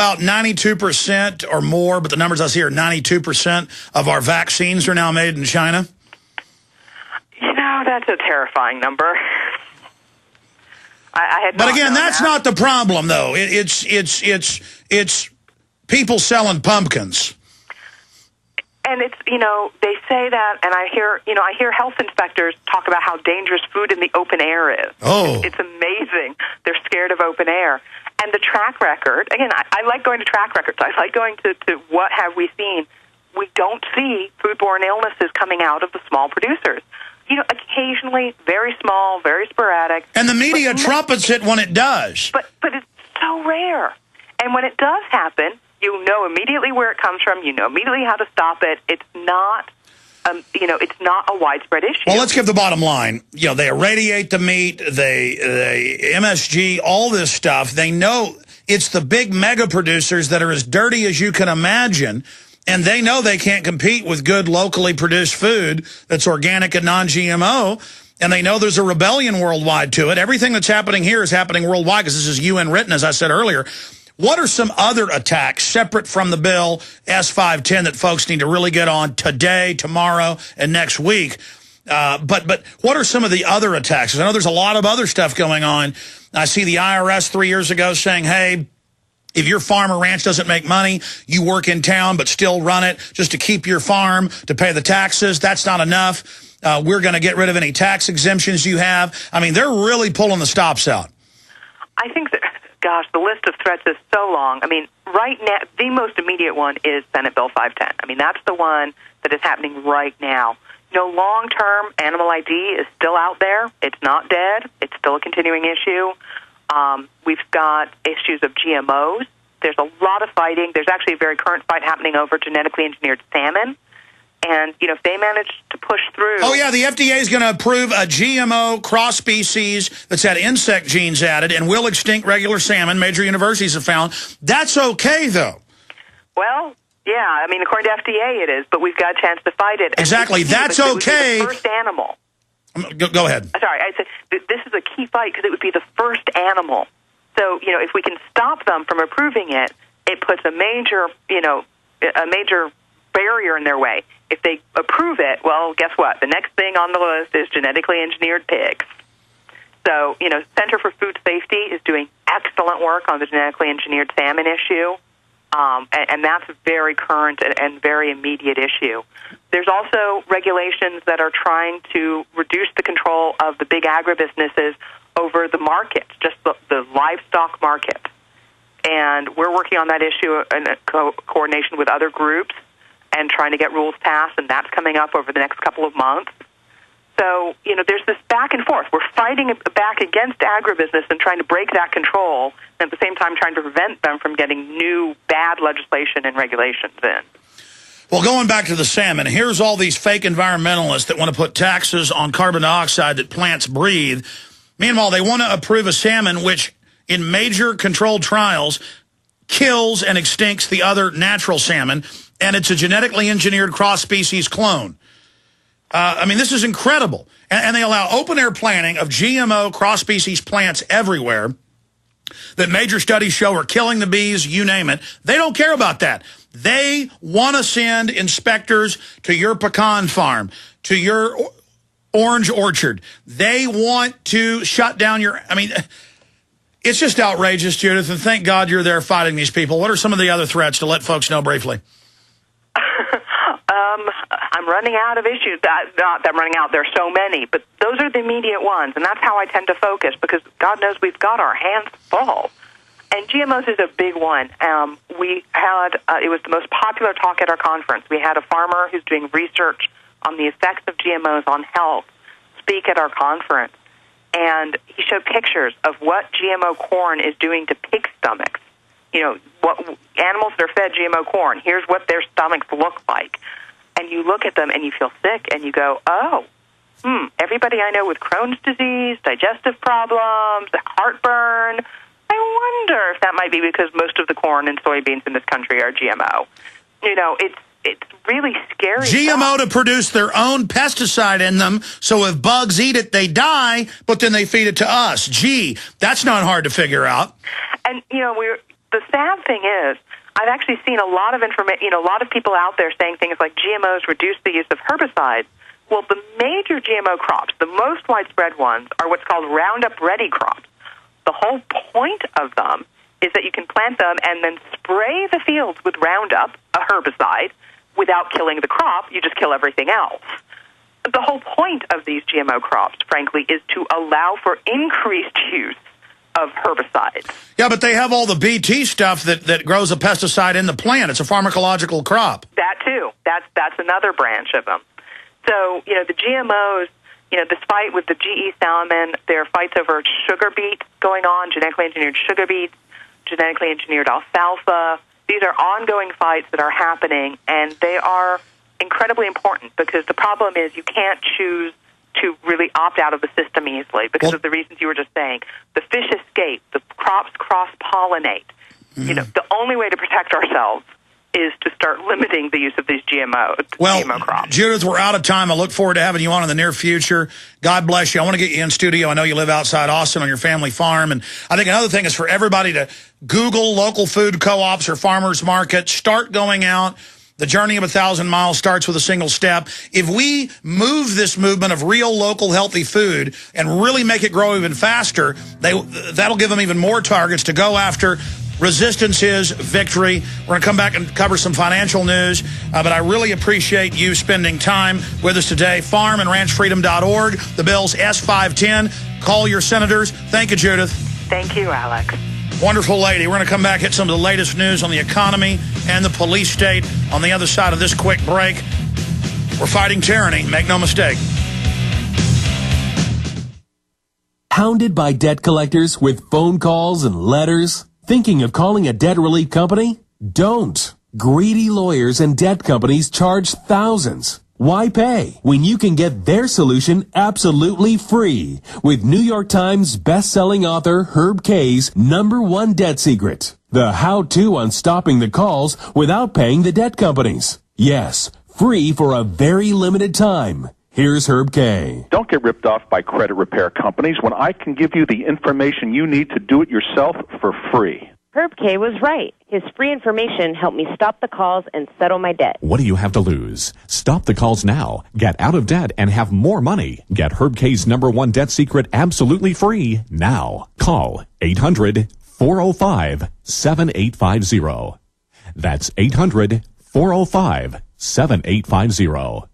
about 92% or more, but the numbers I see are 92% of our vaccines are now made in China? You know, that's a terrifying number. I had. But again, that's not the problem, though. It's people selling pumpkins. And it's, you know, they say that, and I hear health inspectors talk about how dangerous food in the open air is. Oh. It's amazing. They're scared of open air. And the track record, again, I like going to track records. I like going to what have we seen. We don't see foodborne illnesses coming out of the small producers. You know, occasionally, very small, very sporadic. And the media trumpets it when it does. But it's so rare. And when it does happen, you know immediately where it comes from. You know immediately how to stop it. It's not, it's not a widespread issue. Well, let's give the bottom line. You know, they irradiate the meat, they MSG, all this stuff. They know it's the big mega producers that are as dirty as you can imagine. And they know they can't compete with good locally produced food that's organic and non-GMO. And they know there's a rebellion worldwide to it. Everything that's happening here is happening worldwide because this is UN written, as I said earlier. What are some other attacks separate from the bill S510 that folks need to really get on today, tomorrow, and next week? But what are some of the other attacks? I know there's a lot of other stuff going on. I see the IRS 3 years ago saying, hey, if your farm or ranch doesn't make money, you work in town but still run it just to keep your farm, to pay the taxes. That's not enough. We're going to get rid of any tax exemptions you have. I mean, they're really pulling the stops out. I think that, gosh, the list of threats is so long. I mean, right now, the most immediate one is Senate Bill 510. I mean, that's the one that is happening right now. You know, long-term animal ID is still out there. It's not dead. It's still a continuing issue. We've got issues of GMOs. There's a lot of fighting. There's actually a very current fight happening over genetically engineered salmon. And, you know, if they manage to push through... Oh, yeah, the FDA is going to approve a GMO cross-species that's had insect genes added and will extinct regular salmon, major universities have found. That's okay, though. Well, yeah, I mean, according to FDA it is, but we've got a chance to fight it. Exactly, that's okay. It would be the first animal. Go ahead. Sorry, I said this is a key fight because it would be the first animal. So, you know, if we can stop them from approving it, it puts a major barrier in their way. If they approve it, well, guess what? The next thing on the list is genetically engineered pigs. So, you know, Center for Food Safety is doing excellent work on the genetically engineered salmon issue, and that's a very current and very immediate issue. There's also regulations that are trying to reduce the control of the big agribusinesses over the market, just the livestock market. And we're working on that issue in coordination with other groups and trying to get rules passed, and that's coming up over the next couple of months. So, you know, there's this back and forth. We're fighting back against agribusiness and trying to break that control, and at the same time trying to prevent them from getting new bad legislation and regulations in. Well, going back to the salmon, here's all these fake environmentalists that want to put taxes on carbon dioxide that plants breathe. Meanwhile, they want to approve a salmon which, in major controlled trials, kills and extincts the other natural salmon, and it's a genetically engineered cross-species clone. I mean, this is incredible. And they allow open-air planting of GMO cross-species plants everywhere that major studies show are killing the bees, you name it. They don't care about that. They want to send inspectors to your pecan farm, to your orange orchard. They want to shut down your... I mean, it's just outrageous, Judith, and thank God you're there fighting these people. What are some of the other threats to let folks know briefly? I'm running out of issues. Not that I'm running out. There are so many, but those are the immediate ones, and that's how I tend to focus because God knows we've got our hands full. And GMOs is a big one. We had, it was the most popular talk at our conference. We had a farmer who's doing research on the effects of GMOs on health speak at our conference. And he showed pictures of what GMO corn is doing to pig stomachs. You know, what animals that are fed GMO corn, here's what their stomachs look like. And you look at them and you feel sick and you go, oh, everybody I know with Crohn's disease, digestive problems, heartburn, I wonder if that might be because most of the corn and soybeans in this country are GMO. You know, it's really scary. GMO to produce their own pesticide in them, so if bugs eat it, they die, but then they feed it to us. Gee, that's not hard to figure out. And, you know, the sad thing is, I've actually seen a lot of information, a lot of people out there saying things like GMOs reduce the use of herbicides. Well, the major GMO crops, the most widespread ones, are what's called Roundup-ready crops. The whole point of them is that you can plant them and then spray the fields with Roundup, a herbicide, without killing the crop. You just kill everything else. The whole point of these GMO crops, frankly, is to allow for increased use of herbicides. Yeah, but they have all the BT stuff that grows a pesticide in the plant. It's a pharmacological crop. That, too. That's another branch of them. So, the GMOs, this fight with the GE salmon, there are fights over sugar beets going on, genetically engineered sugar beets, genetically engineered alfalfa. These are ongoing fights that are happening, and they are incredibly important because the problem is you can't choose to really opt out of the system easily because of the reasons you were just saying. The fish escape, the crops cross-pollinate. The only way to protect ourselves is to start limiting the use of these GMO crops. Judith, we're out of time. I look forward to having you on in the near future. God bless you. I want to get you in studio. I know you live outside Austin on your family farm. And I think another thing is for everybody to Google local food co-ops or farmers markets. Start going out. The journey of 1,000 miles starts with a single step. If we move this movement of real, local, healthy food and really make it grow even faster, that'll give them even more targets to go after. Resistance is victory. We're going to come back and cover some financial news, but I really appreciate you spending time with us today. farmandranchfreedom.org. The bill's S510. Call your senators. Thank you, Judith. Thank you, Alex. Wonderful lady. We're going to come back, hit some of the latest news on the economy and the police state on the other side of this quick break. We're fighting tyranny. Make no mistake. Hounded by debt collectors with phone calls and letters? Thinking of calling a debt relief company? Don't. Greedy lawyers and debt companies charge thousands. Why pay when you can get their solution absolutely free with New York Times best-selling author Herb Kay's #1 debt secret? The how-to on stopping the calls without paying the debt companies. Yes, free for a very limited time. Here's Herb Kay. Don't get ripped off by credit repair companies when I can give you the information you need to do it yourself for free. Herb Kay was right. His free information helped me stop the calls and settle my debt. What do you have to lose? Stop the calls now. Get out of debt and have more money. Get Herb Kay's #1 debt secret absolutely free now. Call 800-405-7850. That's 800-405-7850.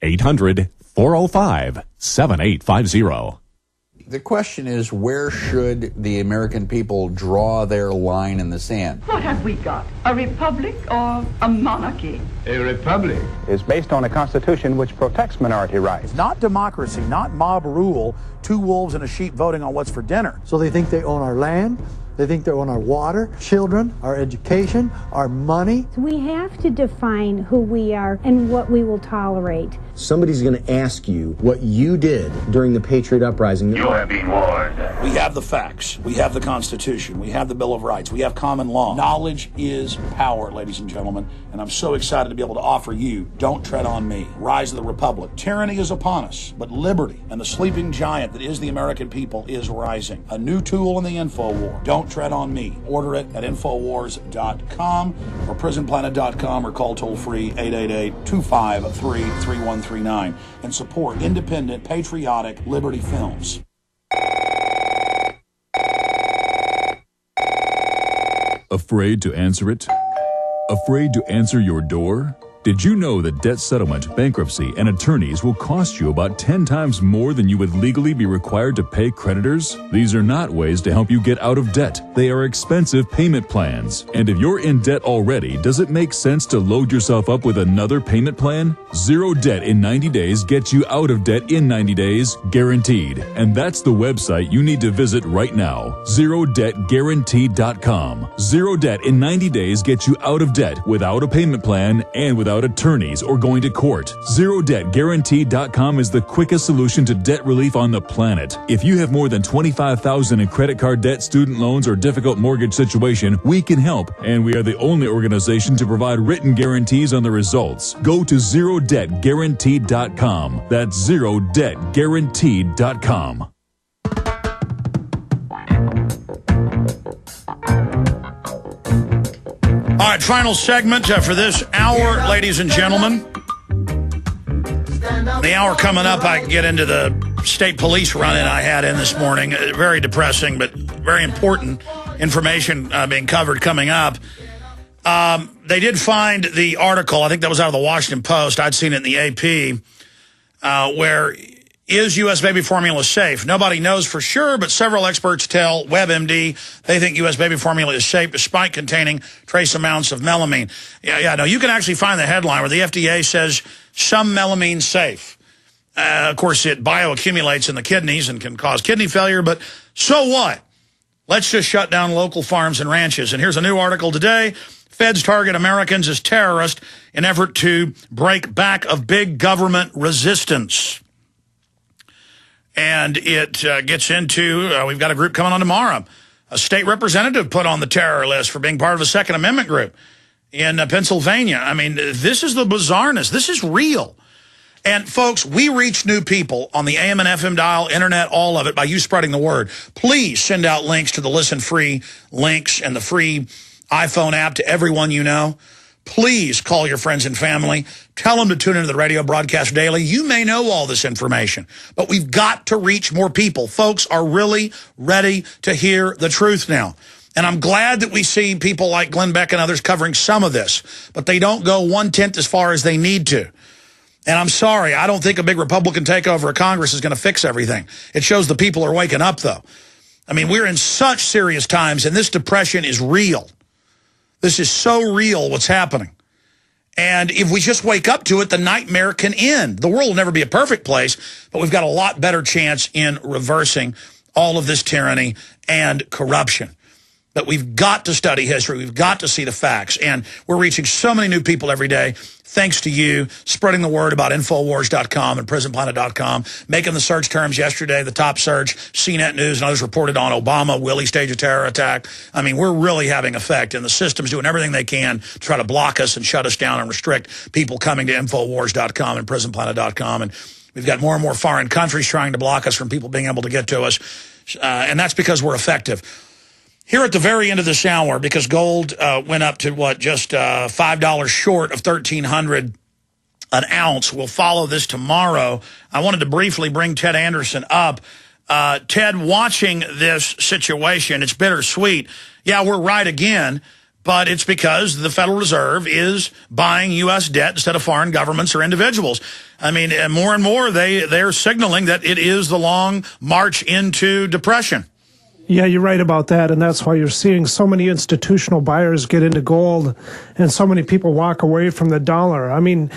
800-405-7850. The question is, where should the American people draw their line in the sand? What have we got? A republic or a monarchy? A republic is based on a constitution which protects minority rights. Not democracy, not mob rule, two wolves and a sheep voting on what's for dinner. So they think they own our land, they think they own our water, children, our education, our money. We have to define who we are and what we will tolerate. Somebody's going to ask you what you did during the Patriot Uprising. You have been warned. We have the facts. We have the Constitution. We have the Bill of Rights. We have common law. Knowledge is power, ladies and gentlemen. And I'm so excited to be able to offer you Don't Tread on Me, Rise of the Republic. Tyranny is upon us, but liberty and the sleeping giant that is the American people is rising. A new tool in the info war. Don't Tread on Me. Order it at Infowars.com or PrisonPlanet.com or call toll-free 888-253-3139 and support independent, patriotic Liberty films. Afraid to answer it? Afraid to answer your door? Did you know that debt settlement, bankruptcy, and attorneys will cost you about 10 times more than you would legally be required to pay creditors? These are not ways to help you get out of debt. They are expensive payment plans. And if you're in debt already, does it make sense to load yourself up with another payment plan? Zero debt in 90 days gets you out of debt in 90 days, guaranteed. And that's the website you need to visit right now, ZeroDebtGuaranteed.com. Zero debt in 90 days gets you out of debt without a payment plan and without attorneys or going to court. ZeroDebtGuaranteed.com is the quickest solution to debt relief on the planet. If you have more than $25,000 in credit card debt, student loans, or difficult mortgage situation, we can help, and we are the only organization to provide written guarantees on the results. Go to ZeroDebtGuaranteed.com. That's ZeroDebtGuaranteed.com. All right, final segment for this hour, ladies and gentlemen. The hour coming up, I get into the state police run-in I had in this morning. Very depressing, but very important information being covered coming up. They did find the article, I think that was out of the Washington Post. I'd seen it in the AP, where is U.S. baby formula safe? Nobody knows for sure, but several experts tell WebMD they think U.S. baby formula is safe despite containing trace amounts of melamine. No, you can actually find the headline where the FDA says some melamine safe. Of course, it bioaccumulates in the kidneys and can cause kidney failure, but so what? Let's just shut down local farms and ranches. And here's a new article today. Feds target Americans as terrorists in effort to break back of big government resistance. And it gets into, we've got a group coming on tomorrow. A state representative put on the terror list for being part of a Second Amendment group in Pennsylvania. I mean, this is the bizarreness. This is real. And, folks, we reach new people on the AM and FM dial, internet, all of it, by you spreading the word. Please send out links to the Listen Free links and the free iPhone app to everyone you know. Please call your friends and family. Tell them to tune into the radio broadcast daily. You may know all this information, but we've got to reach more people. Folks are really ready to hear the truth now. And I'm glad that we see people like Glenn Beck and others covering some of this, but they don't go 1/10 as far as they need to. And I'm sorry, I don't think a big Republican takeover of Congress is going to fix everything. It shows the people are waking up, though. I mean, we're in such serious times, and this depression is real. This is so real, what's happening. And if we just wake up to it, the nightmare can end. The world will never be a perfect place, but we've got a lot better chance in reversing all of this tyranny and corruption. But we've got to study history. We've got to see the facts. And we're reaching so many new people every day, thanks to you spreading the word about Infowars.com and PrisonPlanet.com, making the search terms yesterday, the top search, CNET News and others reported on Obama, Willie stage a terror attack. I mean, we're really having effect, and the system's doing everything they can to try to block us and shut us down and restrict people coming to Infowars.com and PrisonPlanet.com. And we've got more and more foreign countries trying to block us from people being able to get to us. And that's because we're effective. Here at the very end of this hour, because gold went up to, what, just $5 short of $1,300 an ounce. We'll follow this tomorrow. I wanted to briefly bring Ted Anderson up. Ted, watching this situation, it's bittersweet. Yeah, we're right again, but it's because the Federal Reserve is buying U.S. debt instead of foreign governments or individuals. I mean, more and more, they're signaling that it is the long march into depression. Yeah, you're right about that, and that's why you're seeing so many institutional buyers get into gold and so many people walk away from the dollar. I mean,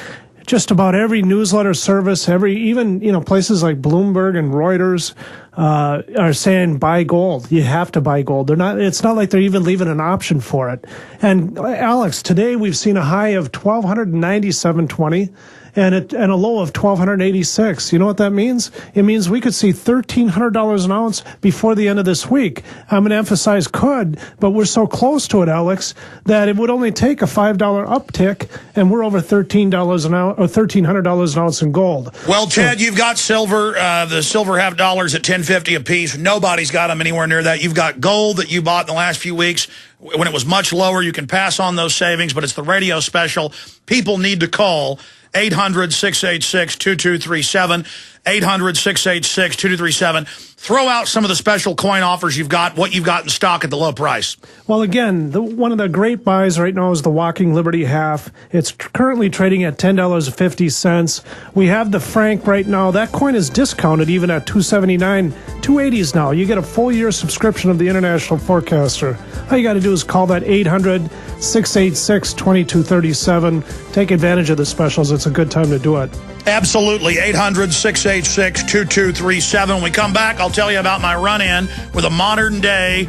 just about every newsletter service, even places like Bloomberg and Reuters are saying buy gold. You have to buy gold. It's not like they're even leaving an option for it. And Alex, today we've seen a high of $1,297.20. And a low of $1,286. You know what that means? It means we could see $1,300 an ounce before the end of this week. I'm going to emphasize could, but we're so close to it, Alex, that it would only take a $5 uptick, and we're over $13 an ounce or $1,300 an ounce in gold. Well, Ted, you've got silver, the silver half dollars at $10.50 a piece. Nobody's got them anywhere near that. You've got gold that you bought in the last few weeks when it was much lower. You can pass on those savings, but it's the radio special. People need to call 800-686-2237, 800-686-2237. Throw out some of the special coin offers you've got, what you've got in stock at the low price. Well, again, one of the great buys right now is the Walking Liberty half. It's currently trading at $10.50. We have the Frank right now. That coin is discounted even at $2.79, $2.80s now. You get a full year subscription of the International Forecaster. All you got to do is call that 800-686-2237. Take advantage of the specials. It's a good time to do it. Absolutely. 800-686-2237. When we come back, I'll tell you about my run-in with a modern-day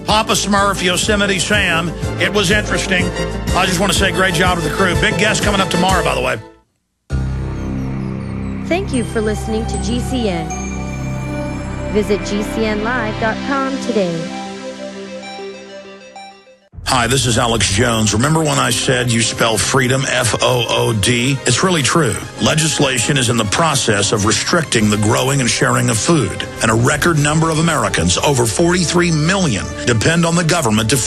Papa Smurf Yosemite Sam. It was interesting. I just want to say great job to the crew. Big guest coming up tomorrow, by the way. Thank you for listening to GCN. Visit GCNlive.com today. Hi, this is Alex Jones. Remember when I said you spell freedom F-O-O-D? It's really true. Legislation is in the process of restricting the growing and sharing of food, and a record number of Americans, over 43 million, depend on the government to